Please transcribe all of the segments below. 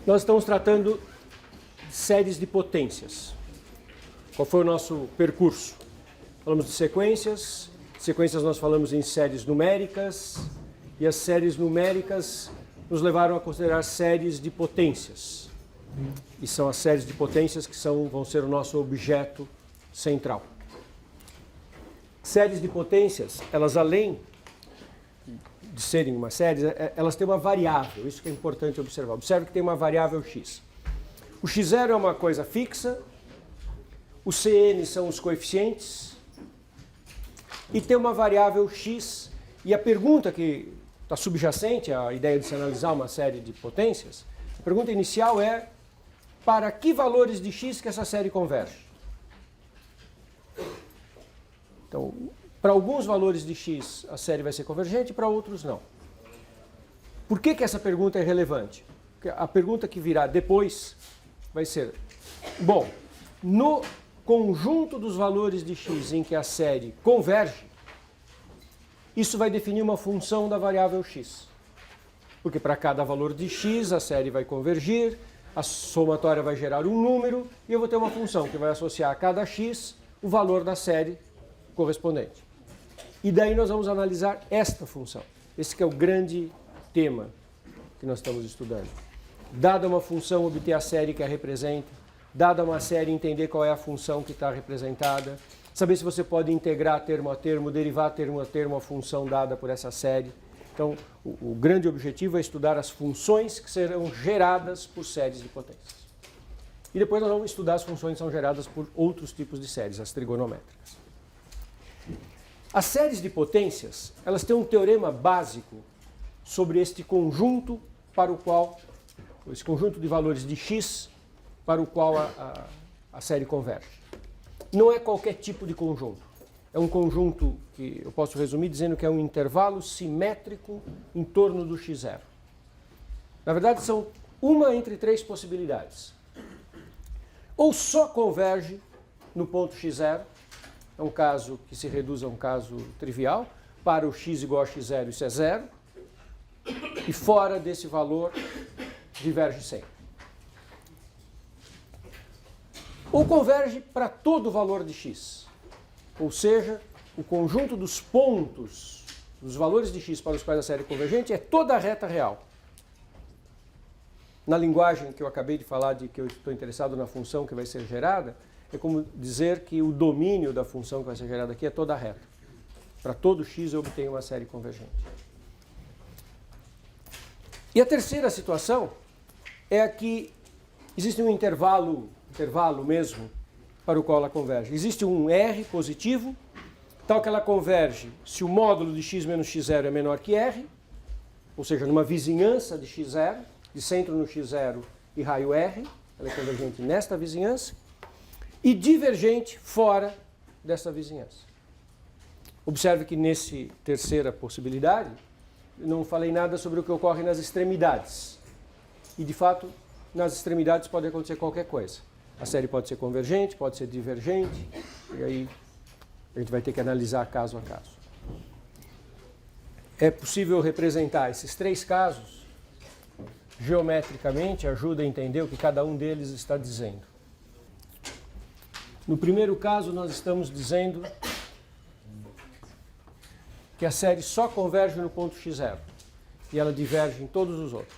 Nós estamos tratando de séries de potências. Qual foi o nosso percurso? Falamos de sequências. Sequências nós falamos em séries numéricas. E as séries numéricas nos levaram a considerar séries de potências. E são as séries de potências que vão ser o nosso objeto central. Séries de potências, elas além de serem uma série, elas têm uma variável. Isso que é importante observar. Observe que tem uma variável x. O x0 é uma coisa fixa, o cn são os coeficientes, e tem uma variável x. E a pergunta que está subjacente à ideia de se analisar uma série de potências, a pergunta inicial é: para que valores de x que essa série converge? Então, para alguns valores de x a série vai ser convergente, para outros não. Por que essa pergunta é relevante? Porque a pergunta que virá depois vai ser: bom, no conjunto dos valores de x em que a série converge, isso vai definir uma função da variável x. Porque para cada valor de x a série vai convergir, a somatória vai gerar um número e eu vou ter uma função que vai associar a cada x o valor da série correspondente. E daí nós vamos analisar esta função. Esse que é o grande tema que nós estamos estudando. Dada uma função, obter a série que a representa. Dada uma série, entender qual é a função que está representada. Saber se você pode integrar termo a termo, derivar termo a termo a função dada por essa série. Então, o grande objetivo é estudar as funções que serão geradas por séries de potências. E depois nós vamos estudar as funções que são geradas por outros tipos de séries, as trigonométricas. As séries de potências, elas têm um teorema básico sobre este conjunto para o qual, esse conjunto de valores de x para o qual a série converge. Não é qualquer tipo de conjunto. É um conjunto que eu posso resumir dizendo que é um intervalo simétrico em torno do x0. Na verdade, são uma entre três possibilidades. Ou só converge no ponto x0, é um caso que se reduz a um caso trivial, para o x igual a x0 isso é zero, e fora desse valor diverge sempre. Ou converge para todo o valor de x, ou seja, o conjunto dos pontos, dos valores de x para os quais a série é convergente é toda a reta real. Na linguagem que eu acabei de falar, de que eu estou interessado na função que vai ser gerada, é como dizer que o domínio da função que vai ser gerada aqui é toda a reta. Para todo x eu obtenho uma série convergente. E a terceira situação é a que existe um intervalo mesmo, para o qual ela converge. Existe um R positivo, tal que ela converge se o módulo de x menos x0 é menor que R, ou seja, numa vizinhança de x0, de centro no x0 e raio R, ela é convergente nesta vizinhança, e divergente fora dessa vizinhança. Observe que nessa terceira possibilidade, eu não falei nada sobre o que ocorre nas extremidades. E, de fato, nas extremidades pode acontecer qualquer coisa. A série pode ser convergente, pode ser divergente, e aí a gente vai ter que analisar caso a caso. É possível representar esses três casos geometricamente, ajuda a entender o que cada um deles está dizendo. No primeiro caso, nós estamos dizendo que a série só converge no ponto x0 e ela diverge em todos os outros.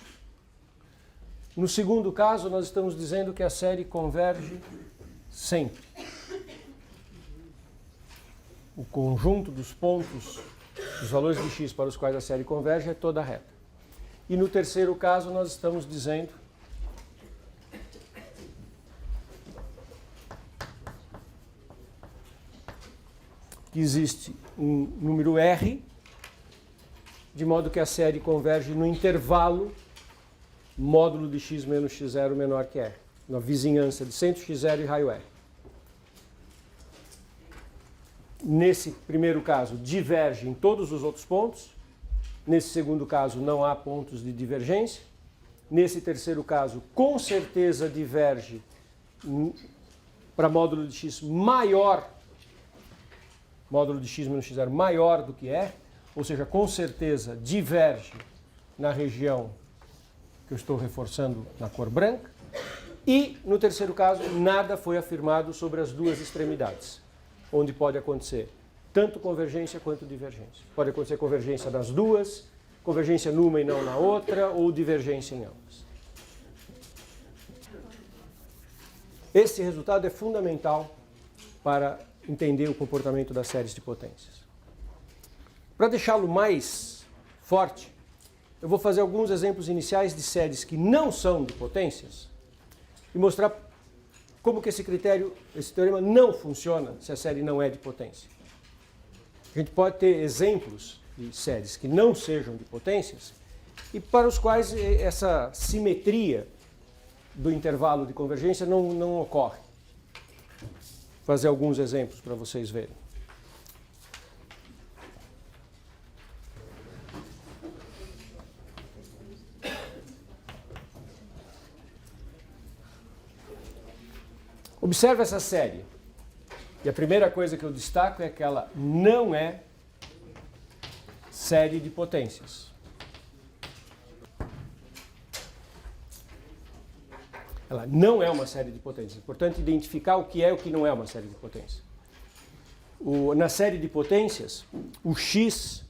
No segundo caso, nós estamos dizendo que a série converge sempre. O conjunto dos pontos, dos valores de x para os quais a série converge é toda reta. E no terceiro caso, nós estamos dizendo que existe um número R, de modo que a série converge no intervalo módulo de x menos x0 menor que R, na vizinhança de centro x0 e raio R. Nesse primeiro caso, diverge em todos os outros pontos. Nesse segundo caso, não há pontos de divergência. Nesse terceiro caso, com certeza diverge para módulo de x maior, módulo de x menos x0 maior do que R, ou seja, com certeza diverge na região que eu estou reforçando na cor branca. E, no terceiro caso, nada foi afirmado sobre as duas extremidades, onde pode acontecer tanto convergência quanto divergência. Pode acontecer convergência das duas, convergência numa e não na outra, ou divergência em ambas. Esse resultado é fundamental para entender o comportamento das séries de potências. Para deixá-lo mais forte, eu vou fazer alguns exemplos iniciais de séries que não são de potências e mostrar como que esse teorema não funciona se a série não é de potência. A gente pode ter exemplos de séries que não sejam de potências e para os quais essa simetria do intervalo de convergência não ocorre. Vou fazer alguns exemplos para vocês verem. Observe essa série. E a primeira coisa que eu destaco é que ela não é série de potências. Ela não é uma série de potências. É importante identificar o que é e o que não é uma série de potências. Na série de potências, o x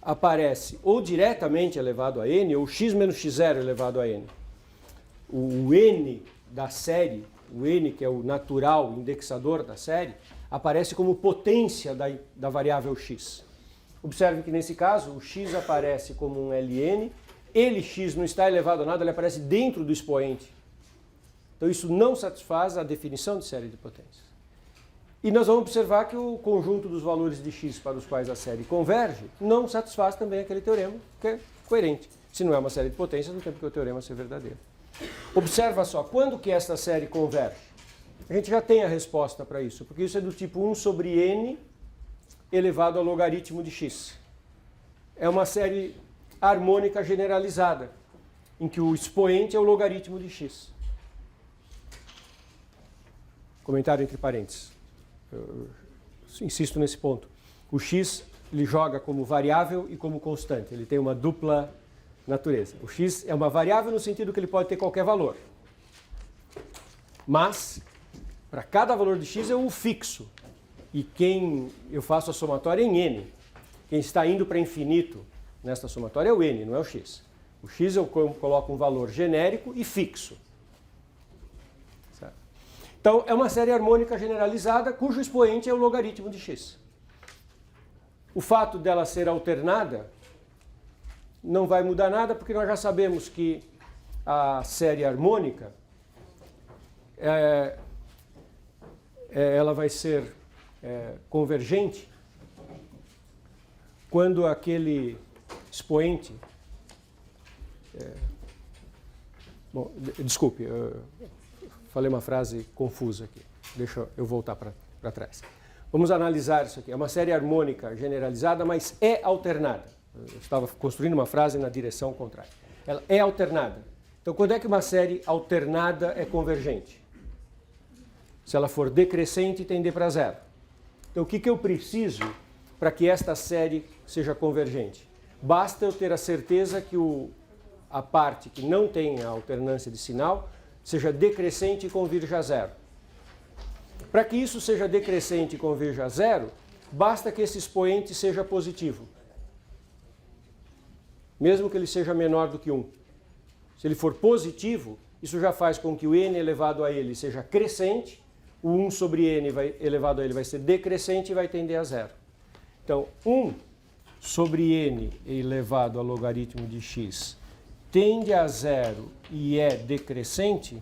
aparece ou diretamente elevado a n, ou x menos x0 elevado a n. O n da série, o n que é o natural indexador da série, aparece como potência da variável x. Observe que nesse caso o x aparece como um ln, lx não está elevado a nada, ele aparece dentro do expoente. Então isso não satisfaz a definição de série de potências. E nós vamos observar que o conjunto dos valores de x para os quais a série converge não satisfaz também aquele teorema, que é coerente. Se não é uma série de potências, não tem porque o teorema ser verdadeiro. Observa só, quando que esta série converge? A gente já tem a resposta para isso, porque isso é do tipo 1 sobre n elevado ao logaritmo de x. É uma série harmônica generalizada, em que o expoente é o logaritmo de x. Comentário entre parênteses. Eu insisto nesse ponto. O x ele joga como variável e como constante. Ele tem uma dupla natureza. O x é uma variável no sentido que ele pode ter qualquer valor. Mas, para cada valor de x é um fixo. E eu faço a somatória em n. Quem está indo para infinito nesta somatória é o n, não é o x. O x eu coloco um valor genérico e fixo. Certo? Então, é uma série harmônica generalizada cujo expoente é o logaritmo de x. O fato dela ser alternada não vai mudar nada, porque nós já sabemos que a série harmônica ela vai ser convergente quando aquele expoente... Bom, desculpe, eu falei uma frase confusa aqui. Deixa eu voltar para trás. Vamos analisar isso aqui. É uma série harmônica generalizada, mas é alternada. Eu estava construindo uma frase na direção contrária. Ela é alternada. Então, quando é que uma série alternada é convergente? Se ela for decrescente e tender para zero. Então, o que eu preciso para que esta série seja convergente? Basta eu ter a certeza que a parte que não tem a alternância de sinal seja decrescente e convirja a zero. Para que isso seja decrescente e convirja a zero, basta que esse expoente seja positivo. Mesmo que ele seja menor do que 1. Se ele for positivo, isso já faz com que o n elevado a ele seja crescente, o 1 sobre n elevado a ele vai ser decrescente e vai tender a zero. Então, 1 sobre n elevado a logaritmo de x tende a zero e é decrescente,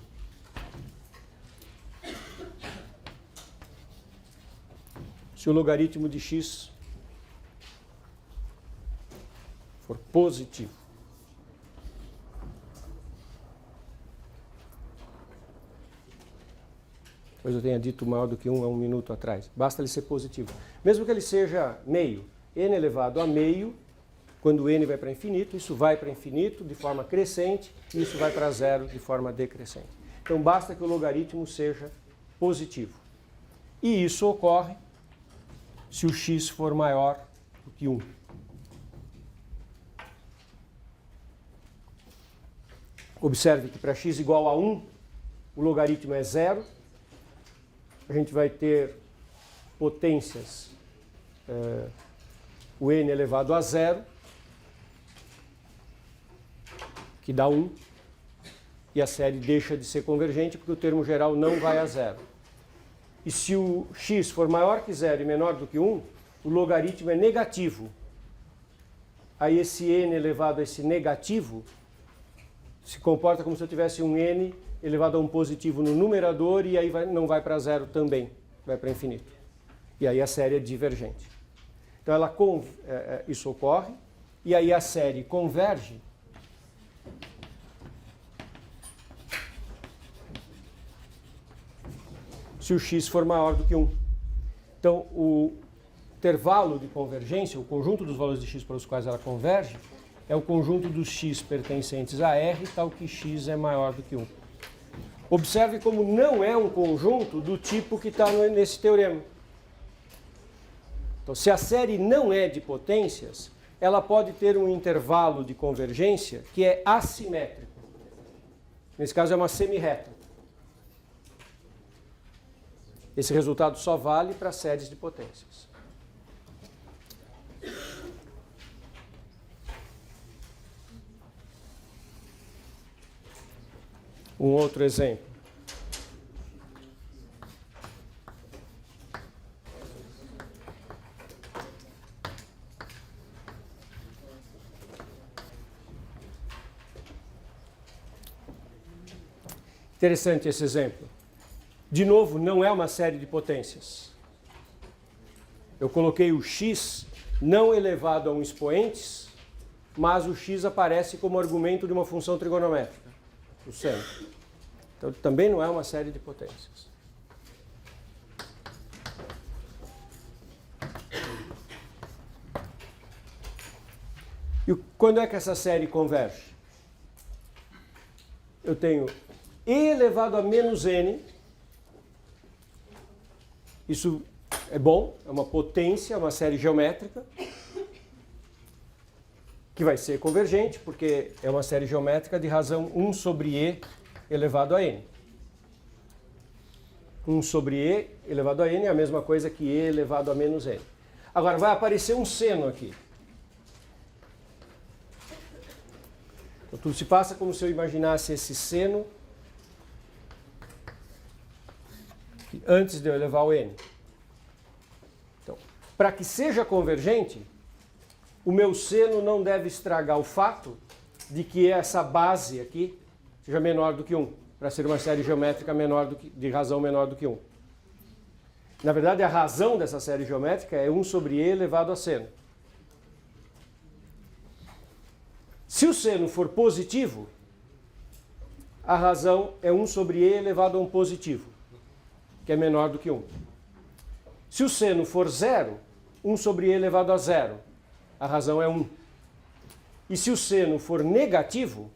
se o logaritmo de x for positivo. Talvez eu tenha dito maior do que 1 há um minuto atrás. Basta ele ser positivo. Mesmo que ele seja meio, n elevado a meio, quando n vai para infinito, isso vai para infinito de forma crescente e isso vai para zero de forma decrescente. Então basta que o logaritmo seja positivo. E isso ocorre se o x for maior do que 1. Observe que para x igual a 1, o logaritmo é 0. A gente vai ter potências, o n elevado a 0, que dá 1, e a série deixa de ser convergente porque o termo geral não vai a 0. E se o x for maior que 0 e menor do que 1, o logaritmo é negativo. Aí esse n elevado a esse negativo se comporta como se eu tivesse um n elevado a um positivo no numerador e aí não vai para 0 também, vai para infinito. E aí a série é divergente. Então isso ocorre, e aí a série converge se o x for maior do que 1. Então, o intervalo de convergência, o conjunto dos valores de x para os quais ela converge, é o conjunto dos x pertencentes a R, tal que x é maior do que 1. Observe como não é um conjunto do tipo que está nesse teorema. Então, se a série não é de potências, ela pode ter um intervalo de convergência que é assimétrico. Nesse caso, é uma semirreta. Esse resultado só vale para séries de potências. Um outro exemplo. Interessante esse exemplo. De novo, não é uma série de potências. Eu coloquei o x não elevado a um expoentes, mas o x aparece como argumento de uma função trigonométrica, o seno. Então, também não é uma série de potências. E quando é que essa série converge? Eu tenho e elevado a menos n. Isso é bom, é uma potência, é uma série geométrica, que vai ser convergente, porque é uma série geométrica de razão 1 sobre e elevado a n. 1 sobre e elevado a n é a mesma coisa que e elevado a menos n. Agora, vai aparecer um seno aqui. Então, tudo se passa como se eu imaginasse esse seno antes de eu elevar o n. Então, para que seja convergente, o meu seno não deve estragar o fato de que essa base aqui seja menor do que 1, para ser uma série geométrica de razão menor do que 1. Na verdade, a razão dessa série geométrica é 1 sobre e elevado a seno. Se o seno for positivo, a razão é 1 sobre e elevado a um positivo, que é menor do que 1. Se o seno for 0, 1 sobre e elevado a 0, a razão é 1. E se o seno for negativo,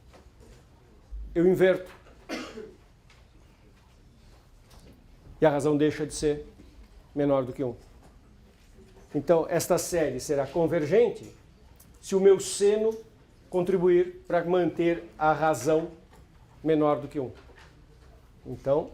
eu inverto. E a razão deixa de ser menor do que 1. Então, esta série será convergente se o meu seno contribuir para manter a razão menor do que 1. Então,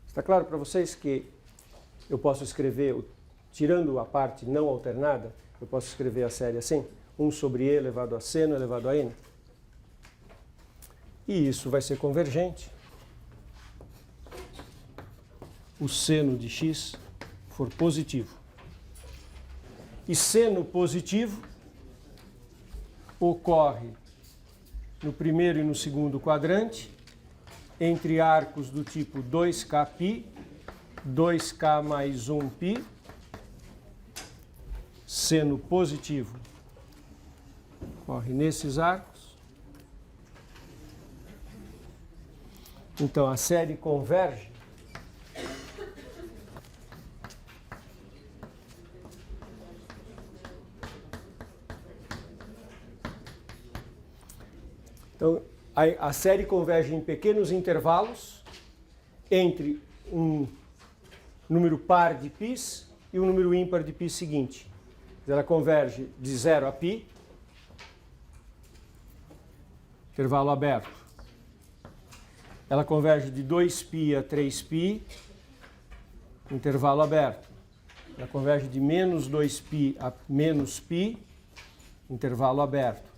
está claro para vocês que eu posso escrever, tirando a parte não alternada, eu posso escrever a série assim, 1 sobre e elevado a seno elevado a n. E isso vai ser convergente. O seno de x for positivo. E seno positivo ocorre no primeiro e no segundo quadrante, entre arcos do tipo 2kπ, 2k mais 1π, seno positivo ocorre nesses arcos, Então a série converge então, a série converge em pequenos intervalos entre um número par de πs e um número ímpar de π seguinte. Ela converge de 0 a π, intervalo aberto. Ela converge de 2π a 3π, intervalo aberto. Ela converge de menos 2π a menos π, intervalo aberto.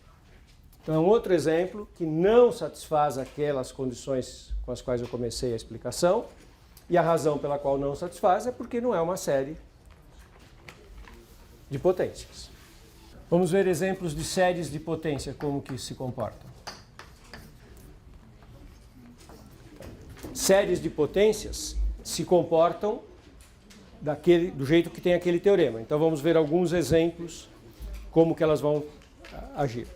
Então é um outro exemplo que não satisfaz aquelas condições com as quais eu comecei a explicação, e a razão pela qual não satisfaz é porque não é uma série de potências. Vamos ver exemplos de séries de potência, como que se comportam. Séries de potências se comportam do jeito que tem aquele teorema. Então vamos ver alguns exemplos como que elas vão agir.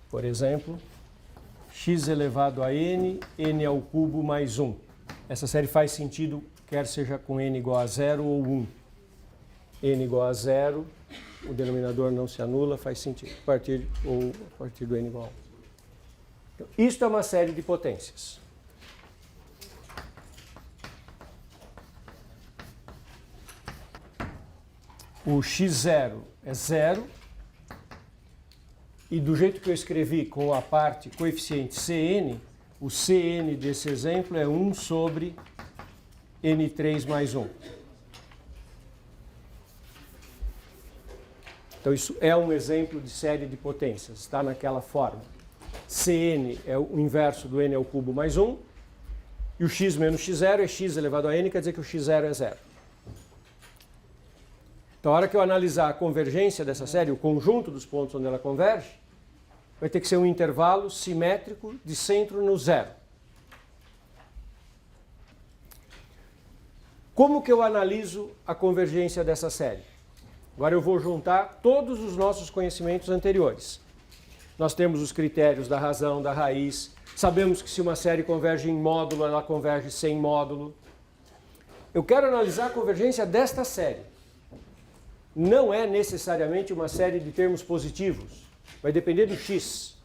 Por exemplo, x elevado a n, n ao cubo mais 1. Essa série faz sentido quer seja com n igual a 0 ou 1. N igual a 0, o denominador não se anula, faz sentido, a partir do n igual a 1. Então, isto é uma série de potências. O x0 é 0, e do jeito que eu escrevi com a parte coeficiente Cn, o Cn desse exemplo é 1 sobre n3 mais 1. Então isso é um exemplo de série de potências, está naquela forma. Cn é o inverso do n ao cubo mais 1, e o x menos x0 é x elevado a n, quer dizer que o x0 é 0. Então, a hora que eu analisar a convergência dessa série, o conjunto dos pontos onde ela converge, vai ter que ser um intervalo simétrico de centro no zero. Como que eu analiso a convergência dessa série? Agora eu vou juntar todos os nossos conhecimentos anteriores. Nós temos os critérios da razão, da raiz, sabemos que se uma série converge em módulo, ela converge sem módulo. Eu quero analisar a convergência desta série. Não é necessariamente uma série de termos positivos. Vai depender do x.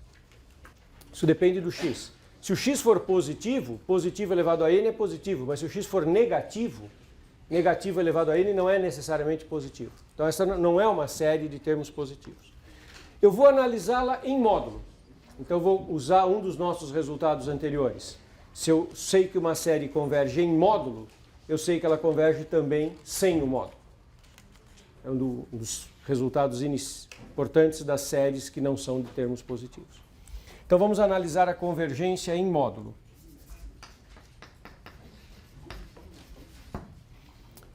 Isso depende do x. Se o x for positivo, positivo elevado a n é positivo. Mas se o x for negativo, negativo elevado a n não é necessariamente positivo. Então essa não é uma série de termos positivos. Eu vou analisá-la em módulo. Então eu vou usar um dos nossos resultados anteriores. Se eu sei que uma série converge em módulo, eu sei que ela converge também sem o módulo. É um dos resultados importantes das séries que não são de termos positivos. Então vamos analisar a convergência em módulo.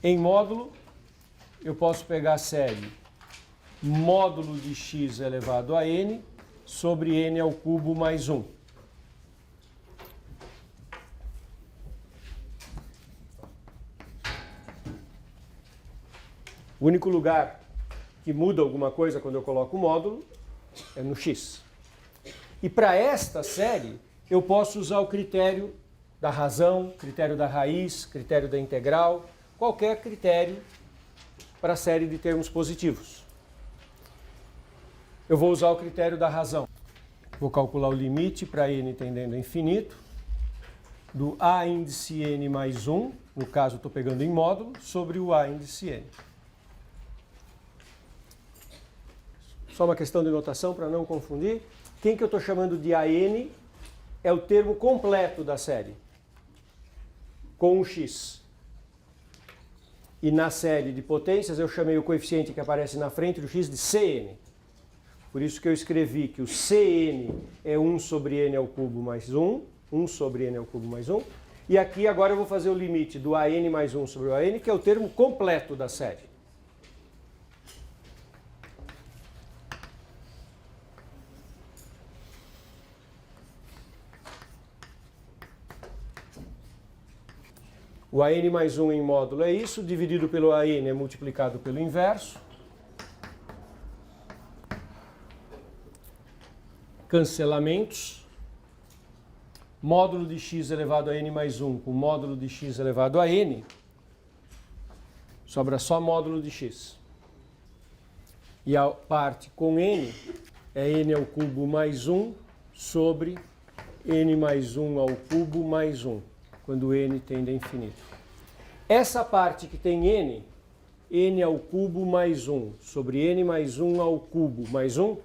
Em módulo, eu posso pegar a série módulo de x elevado a n sobre n ao cubo mais 1. O único lugar que muda alguma coisa quando eu coloco o módulo é no x. E para esta série, eu posso usar o critério da razão, critério da raiz, critério da integral, qualquer critério para a série de termos positivos. Eu vou usar o critério da razão. Vou calcular o limite para n tendendo a infinito, do a índice n mais 1, no caso estou pegando em módulo, sobre o a índice n. Só uma questão de notação para não confundir. Quem que eu estou chamando de AN é o termo completo da série, com um x. E na série de potências eu chamei o coeficiente que aparece na frente do x de Cn. Por isso que eu escrevi que o Cn é 1 sobre n ao cubo mais 1, 1 sobre n ao cubo mais 1. E aqui agora eu vou fazer o limite do AN mais 1 sobre o AN, que é o termo completo da série. O AN mais 1 em módulo é isso, dividido pelo AN é multiplicado pelo inverso. Cancelamentos. módulo de x elevado a n mais 1 com módulo de x elevado a n, sobra só módulo de x. E a parte com n é n ao cubo mais 1 sobre n mais 1 ao cubo mais 1, quando n tende a infinito. Essa parte que tem n ao cubo mais 1 sobre n mais 1 ao cubo mais 1,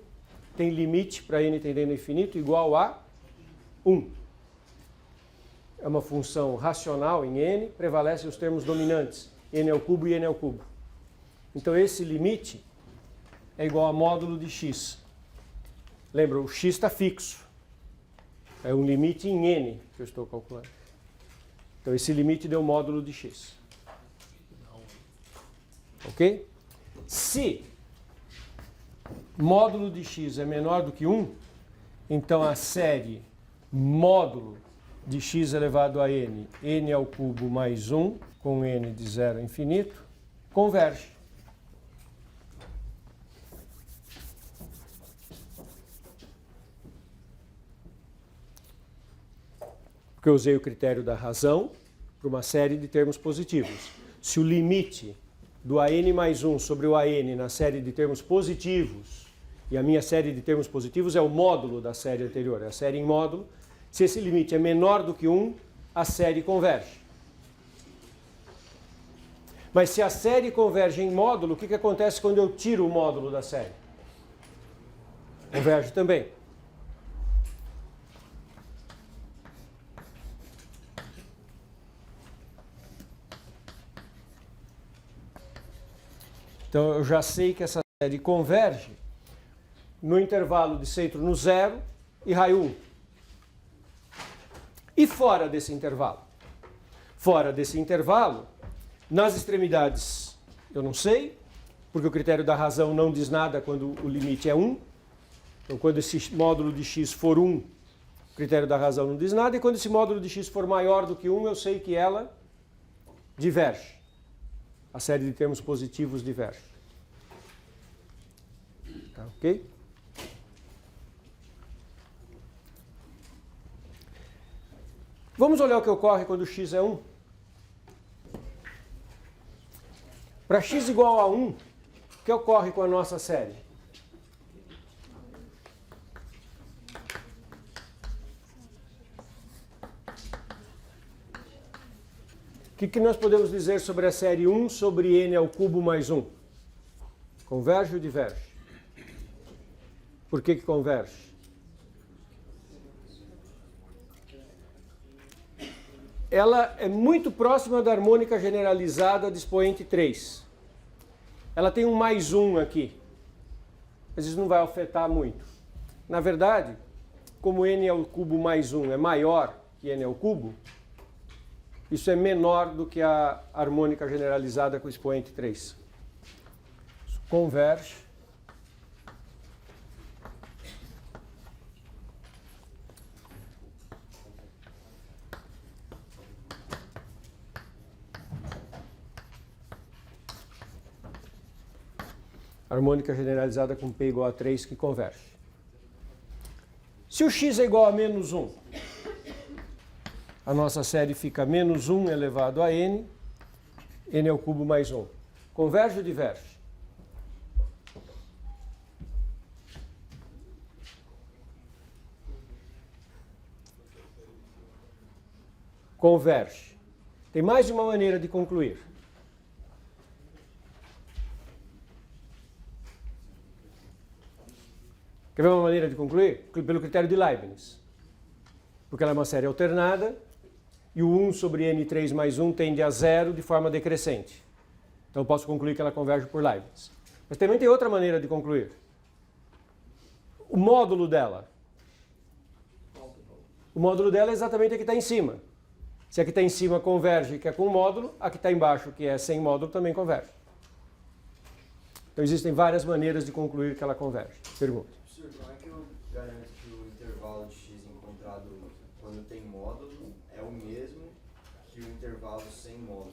tem limite para n tendendo a infinito igual a 1. É uma função racional em n, prevalecem os termos dominantes, n ao cubo e n ao cubo. Então esse limite é igual a módulo de x. Lembra, o x está fixo. É um limite em n que eu estou calculando. Então esse limite deu módulo de x. Ok? Se módulo de x é menor do que 1, então a série módulo de x elevado a n, n ao cubo mais 1, com n de 0 a infinito, converge. Porque eu usei o critério da razão para uma série de termos positivos. Se o limite do an mais 1 sobre o an na série de termos positivos, e a minha série de termos positivos é o módulo da série anterior, é a série em módulo, se esse limite é menor do que 1, a série converge. Mas se a série converge em módulo, o que acontece quando eu tiro o módulo da série? Converge também. Então eu já sei que essa série converge no intervalo de centro no 0 e raio 1. E fora desse intervalo? Fora desse intervalo, nas extremidades eu não sei, porque o critério da razão não diz nada quando o limite é 1. Então quando esse módulo de x for 1, o critério da razão não diz nada, e quando esse módulo de x for maior do que 1, eu sei que ela diverge. A série de termos positivos diverge. Tá, ok? Vamos olhar o que ocorre quando x é 1. Para x igual a 1, o que ocorre com a nossa série? O que nós podemos dizer sobre a série 1 sobre n ao cubo mais 1? Converge ou diverge? Por que converge? Ela é muito próxima da harmônica generalizada de expoente 3. Ela tem um mais 1 aqui. Mas isso não vai afetar muito. Na verdade, como n ao cubo mais 1 é maior que n ao cubo, isso é menor do que a harmônica generalizada com o expoente 3. Isso converge. Harmônica generalizada com P igual a 3 que converge. Se o x é igual a menos 1, a nossa série fica menos 1 elevado a n, n ao cubo mais 1. Converge ou diverge? Converge. Tem mais de uma maneira de concluir. Quer ver uma maneira de concluir? Pelo critério de Leibniz. Porque ela é uma série alternada e o 1 sobre n3 mais 1 tende a 0 de forma decrescente. Então eu posso concluir que ela converge por Leibniz. Mas também tem outra maneira de concluir. O módulo dela. O módulo dela é exatamente a que está em cima. Se a que está em cima converge, que é com módulo, a que está embaixo, que é sem módulo, também converge. Então existem várias maneiras de concluir que ela converge. Pergunta. Professor, como é que eu garanto que o intervalo de x encontrado quando tem módulo é o mesmo que o intervalo sem módulo?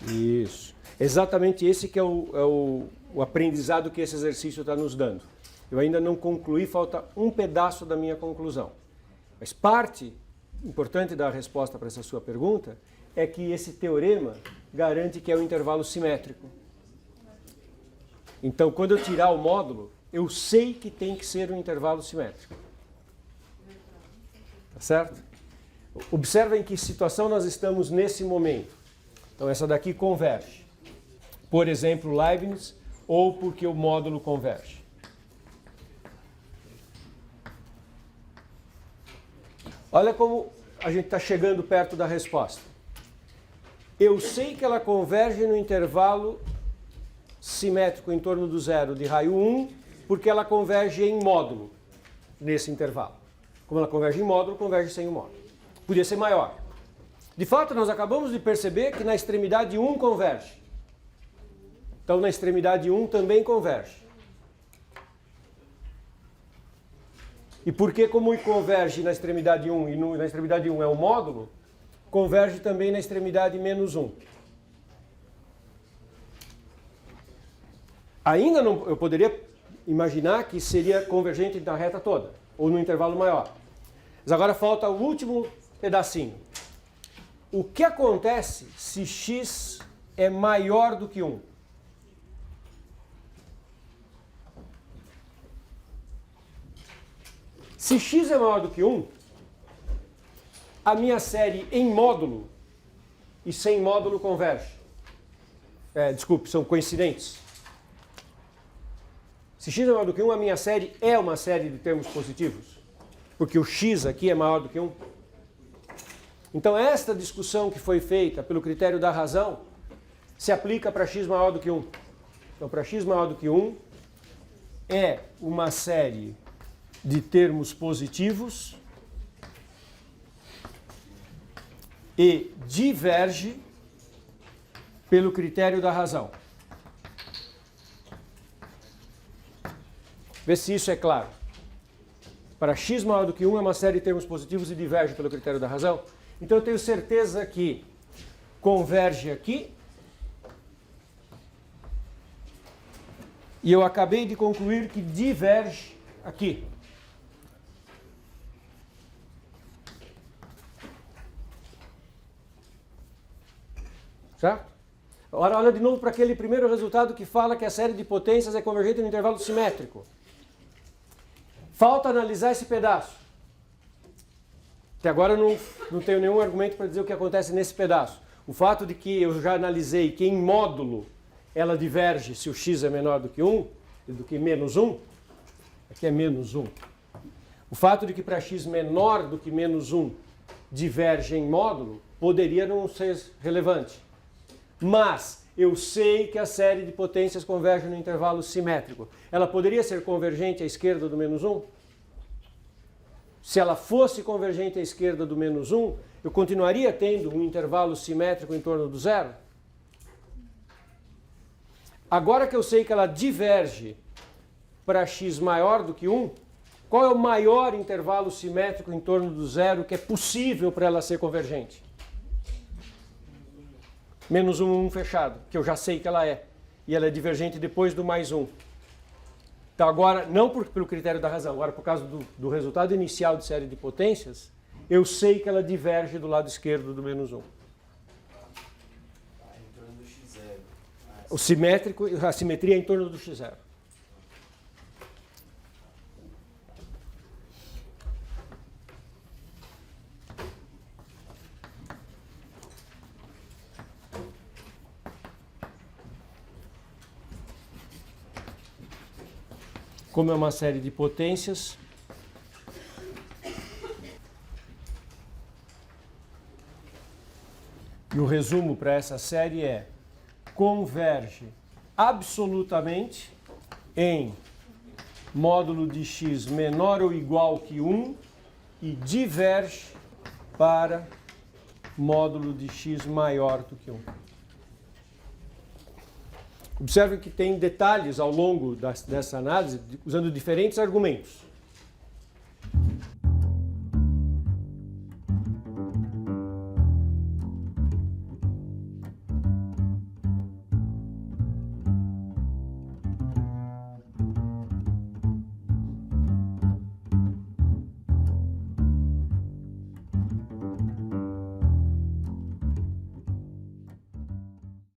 Isso. Exatamente esse que é o aprendizado que esse exercício está nos dando. Eu ainda não concluí, falta um pedaço da minha conclusão. Mas parte importante da resposta para essa sua pergunta é que esse teorema garante que é um intervalo simétrico. Então, quando eu tirar o módulo, eu sei que tem que ser um intervalo simétrico. Tá certo? Observa em que situação nós estamos nesse momento. Então, essa daqui converge. Por exemplo, Leibniz, ou porque o módulo converge. Olha como a gente está chegando perto da resposta. Eu sei que ela converge no intervalo simétrico em torno do zero de raio 1, porque ela converge em módulo nesse intervalo. Como ela converge em módulo, converge sem o módulo. Podia ser maior. De fato, nós acabamos de perceber que na extremidade 1 converge. Então, na extremidade 1 também converge. E porque como converge na extremidade 1 e na extremidade 1 é o módulo, converge também na extremidade menos 1. Ainda não, eu poderia imaginar que seria convergente na reta toda, ou no intervalo maior. Mas agora falta o último pedacinho. O que acontece se x é maior do que 1? Se x é maior do que 1, a minha série em módulo e sem módulo converge. Desculpe, são coincidentes. Se x é maior do que 1, a minha série é uma série de termos positivos. Porque o x aqui é maior do que 1. Então, esta discussão que foi feita pelo critério da razão se aplica para x maior do que 1. Então, para x maior do que 1, é uma série de termos positivos e diverge pelo critério da razão. Vê se isso é claro. Para x maior do que 1 é uma série de termos positivos e diverge pelo critério da razão. Então eu tenho certeza que converge aqui. E eu acabei de concluir que diverge aqui. Certo? Agora olha de novo para aquele primeiro resultado que fala que a série de potências é convergente no intervalo simétrico. Falta analisar esse pedaço. Até agora eu não tenho nenhum argumento para dizer o que acontece nesse pedaço. O fato de que eu já analisei que em módulo ela diverge se o x é menor do que 1, do que menos 1, aqui é menos 1. O fato de que para x menor do que menos 1 diverge em módulo poderia não ser relevante. Mas eu sei que a série de potências converge no intervalo simétrico. Ela poderia ser convergente à esquerda do menos 1? Se ela fosse convergente à esquerda do menos 1, eu continuaria tendo um intervalo simétrico em torno do zero? Agora que eu sei que ela diverge para x maior do que 1, qual é o maior intervalo simétrico em torno do zero que é possível para ela ser convergente? Menos 1 fechado, que eu já sei que ela é. E ela é divergente depois do mais 1. Então agora, não pelo critério da razão, agora por causa do resultado inicial de série de potências, eu sei que ela diverge do lado esquerdo do menos 1. Em torno do x0. O simétrico, a simetria é em torno do x0. Como é uma série de potências, e o resumo para essa série é: converge absolutamente em módulo de x menor ou igual que 1 e diverge para módulo de x maior do que 1. Observe que tem detalhes ao longo dessa análise, usando diferentes argumentos.